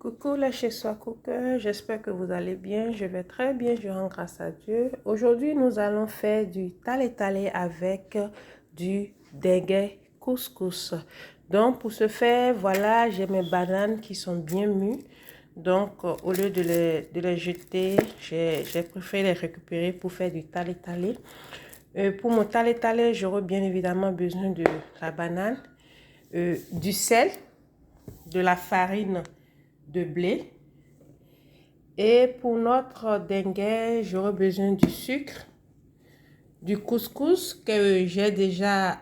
Coucou la chez soi cooker, j'espère que vous allez bien. Je vais très bien, je rends grâce à Dieu. Aujourd'hui, nous allons faire du tale-tale avec du dengue couscous. Donc, pour ce faire, voilà, j'ai mes bananes qui sont bien mûres. Donc, au lieu de les jeter, j'ai préféré les récupérer pour faire du tale-tale. Pour mon tale-tale, j'aurai bien évidemment besoin de la banane, du sel, de la farine de blé. Et pour notre dengue, j'aurai besoin du sucre, du couscous que j'ai déjà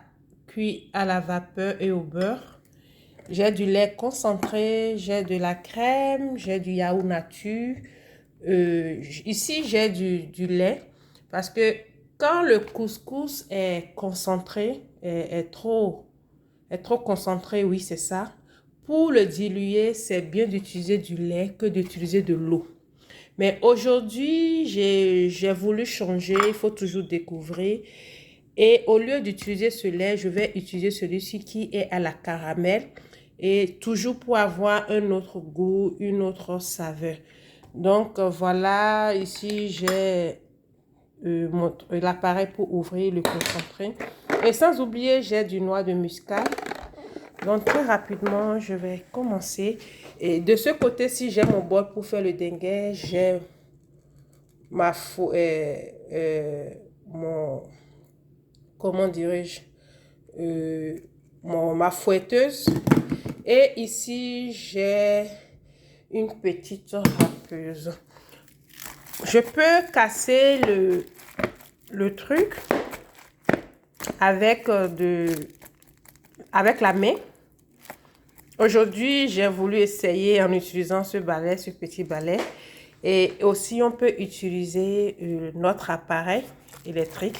cuit à la vapeur et au beurre. J'ai du lait concentré, j'ai de la crème, j'ai du yaourt nature. Ici, j'ai du lait parce que quand le couscous est concentré, est trop concentré, oui, c'est ça. Pour le diluer, c'est bien d'utiliser du lait que d'utiliser de l'eau. Mais aujourd'hui, j'ai voulu changer, il faut toujours découvrir. Et au lieu d'utiliser ce lait, je vais utiliser celui-ci qui est à la caramel. Et toujours pour avoir un autre goût, une autre saveur. Donc voilà, ici j'ai l'appareil pour ouvrir le concentré. Et sans oublier, j'ai du noix de muscade. Donc très rapidement, je vais commencer. Et de ce côté-ci, j'ai mon bol pour faire le dengue. J'ai mon, comment dirais-je, ma fouetteuse. Et ici, j'ai une petite râpeuse. Je peux casser le truc avec, avec la main. Aujourd'hui, j'ai voulu essayer en utilisant ce balai, ce petit balai. Et aussi, on peut utiliser notre appareil électrique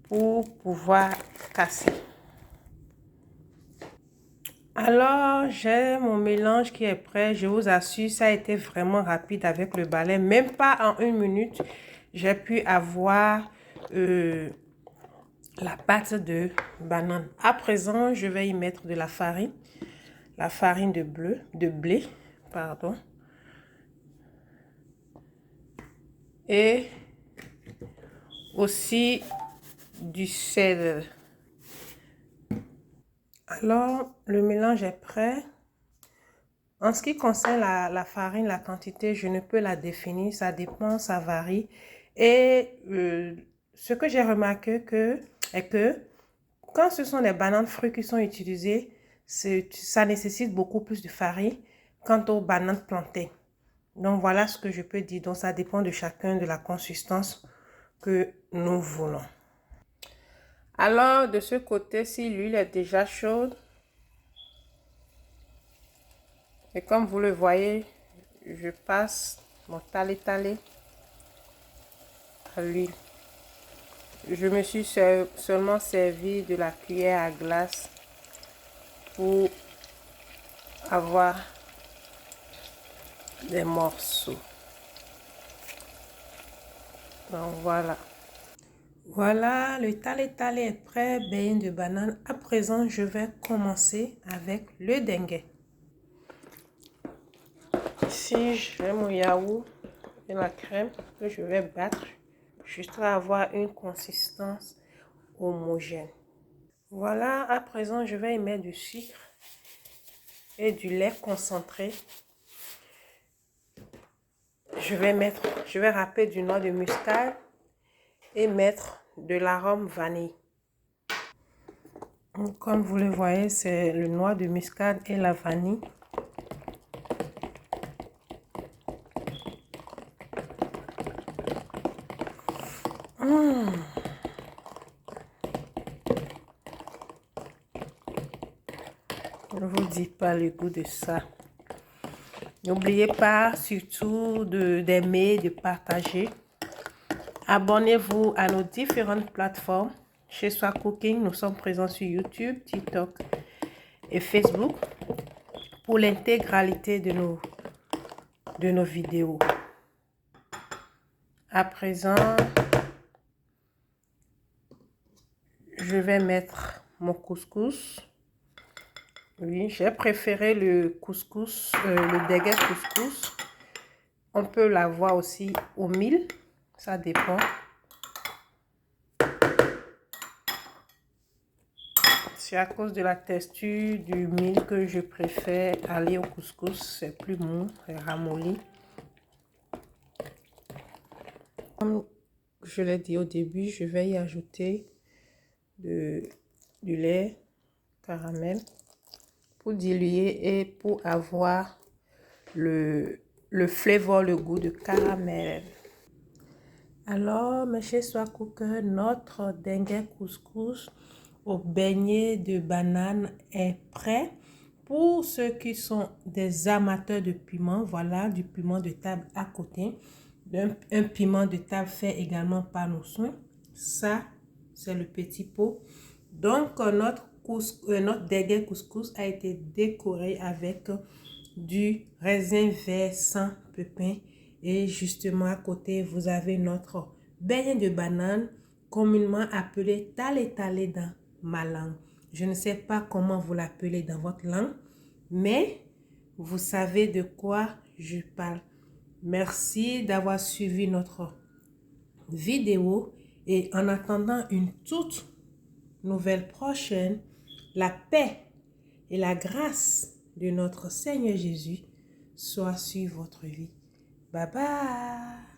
pour pouvoir casser. Alors, j'ai mon mélange qui est prêt. Je vous assure, ça a été vraiment rapide avec le balai. Même pas en 1 minute, j'ai pu avoir la pâte de banane. À présent, je vais y mettre de la farine de blé, pardon. Et aussi du sel. Alors, le mélange est prêt. En ce qui concerne la farine, la quantité, je ne peux la définir. Ça dépend, ça varie. Et ce que j'ai remarqué est que quand ce sont les bananes fruits qui sont utilisées, ça nécessite beaucoup plus de farine quant aux bananes plantées. Donc, voilà ce que je peux dire. Donc, ça dépend de chacun, de la consistance que nous voulons. Alors, de ce côté-ci, l'huile est déjà chaude. Et comme vous le voyez, je passe mon tale-tale à l'huile. Je me suis seulement servi de la cuillère à glace pour avoir des morceaux. Donc voilà. Voilà, le tale-tale est prêt, bain de banane. À présent, je vais commencer avec le dengue. Ici, j'ai mon yaourt et la crème que je vais battre jusqu'à avoir une consistance homogène. Voilà, à présent, je vais y mettre du sucre et du lait concentré. Je vais râper du noix de muscade et mettre de l'arôme vanille. Comme vous le voyez, c'est le noix de muscade et la vanille. Je ne vous dis pas le goût de ça. N'oubliez pas surtout d'aimer, de partager. Abonnez-vous à nos différentes plateformes. Chez Soi Cooking, nous sommes présents sur YouTube, TikTok et Facebook pour l'intégralité de nos vidéos. À présent, je vais mettre mon couscous Oui, j'ai préféré le couscous, le dégué couscous. On peut l'avoir aussi au mil, ça dépend. C'est à cause de la texture du mil que je préfère aller au couscous. C'est plus mou et ramolli. Comme je l'ai dit au début, je vais y ajouter du lait caramel pour diluer et pour avoir le flavor, le goût de caramel. Alors, mes chers sois cookers, notre dengue couscous au beignet de banane est prêt. Pour ceux qui sont des amateurs de piment, voilà du piment de table à côté. Un piment de table fait également par nos soins. Ça, c'est le petit pot. Donc, notre dengue couscous a été décoré avec du raisin vert sans pépins. Et justement à côté, vous avez notre beignet de banane, communément appelé tale-tale dans ma langue. Je ne sais pas comment vous l'appelez dans votre langue, mais vous savez de quoi je parle. Merci d'avoir suivi notre vidéo et en attendant une toute nouvelle prochaine, la paix et la grâce de notre Seigneur Jésus soit sur votre vie. Bye bye.